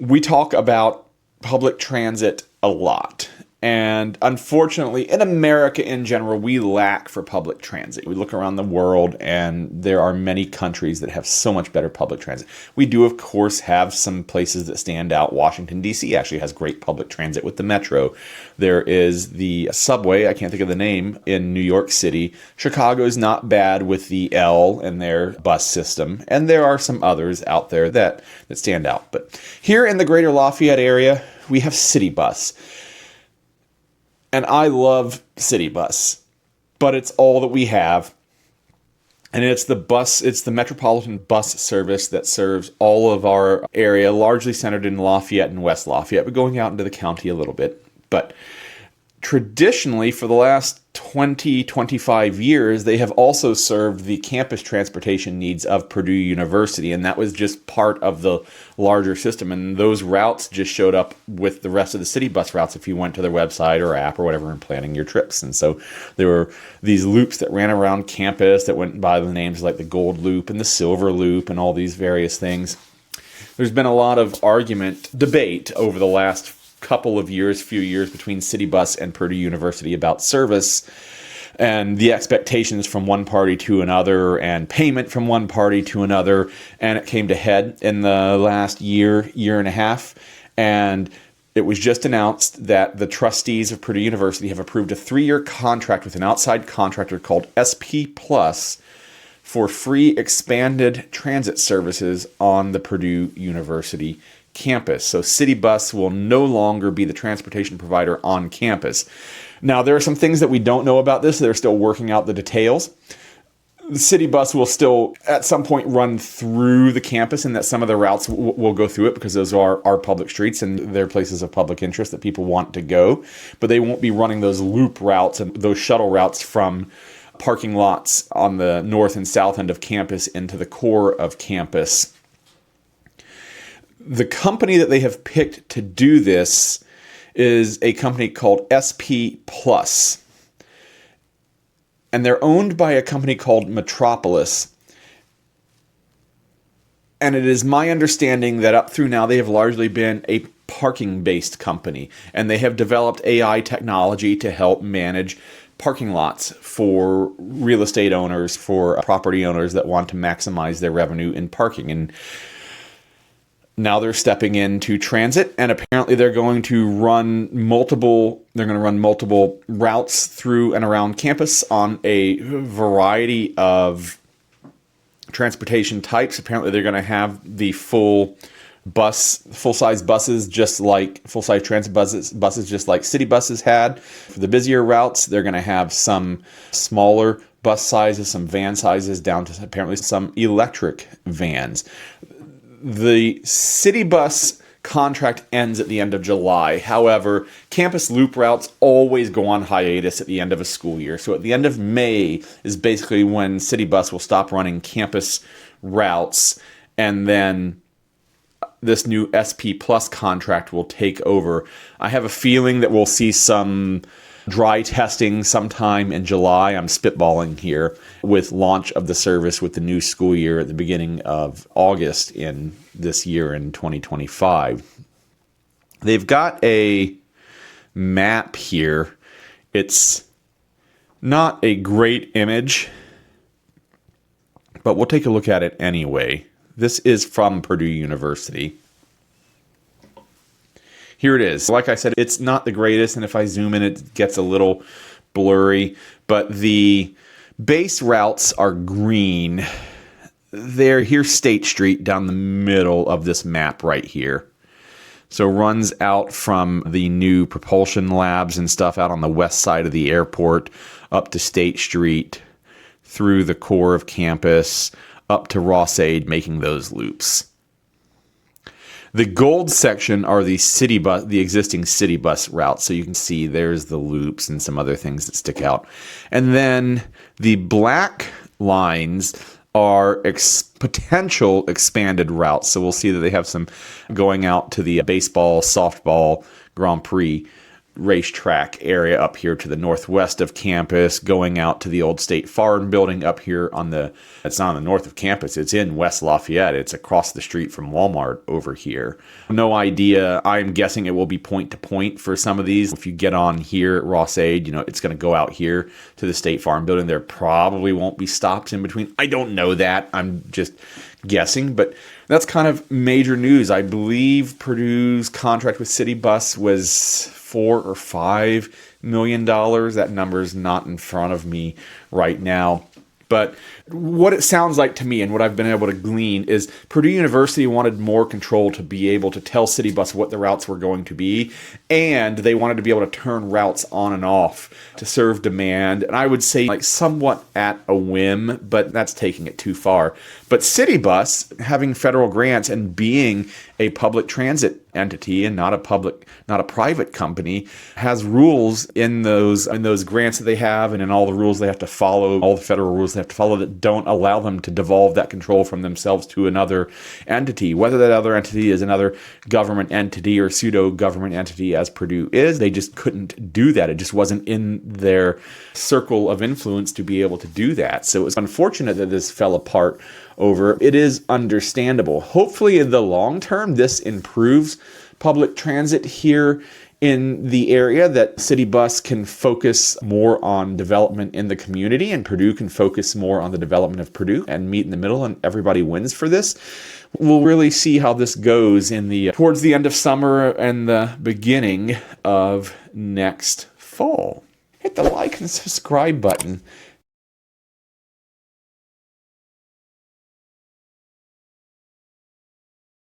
We talk about public transit a lot. And unfortunately, in America in general, we lack for public transit. We look around the world and there are many countries that have so much better public transit. We do, of course, have some places that stand out. Washington, D.C. actually has great public transit with the metro. There is the subway, I can't think of the name, in New York City. Chicago is not bad with the L and their bus system. And there are some others out there that stand out. But here in the greater Lafayette area, we have City Bus. And I love City Bus, but it's all that we have. And it's the metropolitan bus service that serves all of our area, largely centered in Lafayette and West Lafayette, but going out into the county a little bit. But traditionally, for the last 25 years, they have also served the campus transportation needs of Purdue University, and that was just part of the larger system. And those routes just showed up with the rest of the city bus routes if you went to their website or app or whatever and planning your trips. And so there were these loops that ran around campus that went by the names like the Gold Loop and the Silver Loop and all these various things. There's been a lot of debate over the last few years between City Bus and Purdue University about service and the expectations from one party to another and payment from one party to another. And it came to head in the last year and a half. And it was just announced that the trustees of Purdue University have approved a 3-year contract with an outside contractor called SP Plus for free expanded transit services on the Purdue University campus. So City Bus will no longer be the transportation provider on campus. Now, there are some things that we don't know about this. They're still working out the details. The City Bus will still, at some point, run through the campus, and that some of the routes will go through it because those are public streets and they're places of public interest that people want to go. But they won't be running those loop routes and those shuttle routes from parking lots on the north and south end of campus into the core of campus. The company that they have picked to do this is a company called SP Plus. And they're owned by a company called Metropolis. And it is my understanding that up through now they have largely been a parking-based company. And they have developed AI technology to help manage parking lots for real estate owners, for property owners that want to maximize their revenue in parking. And now they're stepping into transit, and apparently they're going to run multiple routes through and around campus on a variety of transportation types. Apparently they're going to have the full-size buses, just like full-size transit buses just like city buses had. For the busier routes, they're going to have some smaller bus sizes, some van sizes, down to apparently some electric vans. The City Bus contract ends at the end of July. However, campus loop routes always go on hiatus at the end of a school year. So at the end of May is basically when City Bus will stop running campus routes, and then this new SP Plus contract will take over. I have a feeling that we'll see some dry testing sometime in July. I'm spitballing here, with launch of the service with the new school year at the beginning of August in this year in 2025. They've got a map here. It's not a great image, but we'll take a look at it anyway. This is from Purdue University. Here it is. Like I said, it's not the greatest, and if I zoom in, it gets a little blurry, but the base routes are green. Here's State Street down the middle of this map right here. So runs out from the new propulsion labs and stuff out on the west side of the airport, up to State Street, through the core of campus, up to Rossade, making those loops. The gold section are the existing city bus routes. So you can see there's the loops and some other things that stick out. And then the black lines are potential expanded routes. So we'll see that they have some going out to the baseball, softball Grand Prix racetrack area up here to the northwest of campus, going out to the old State Farm building up here it's not on the north of campus, it's in West Lafayette. It's across the street from Walmart over here. No idea. I'm guessing it will be point to point for some of these. If you get on here at Ross-Ade, it's going to go out here to the State Farm building. There probably won't be stops in between. I don't know that. I'm just guessing, but that's kind of major news. I believe Purdue's contract with City Bus was $4 or $5 million. That number is not in front of me right now. But what it sounds like to me and what I've been able to glean is Purdue University wanted more control to be able to tell City Bus what the routes were going to be, and they wanted to be able to turn routes on and off to serve demand. And I would say like somewhat at a whim, but that's taking it too far. But City Bus, having federal grants and being a public transit entity and not a private company, has rules in those grants that they have and in all the rules they have to follow, all the federal rules they have to follow that don't allow them to devolve that control from themselves to another entity. Whether that other entity is another government entity or pseudo-government entity as Purdue is, they just couldn't do that. It just wasn't in their circle of influence to be able to do that. So it was unfortunate that this fell apart over. It is understandable. Hopefully in the long term, this improves public transit here in the area, that City Bus can focus more on development in the community and Purdue can focus more on the development of Purdue and meet in the middle, and everybody wins for this. We'll really see how this goes towards the end of summer and the beginning of next fall. Hit the like and subscribe button.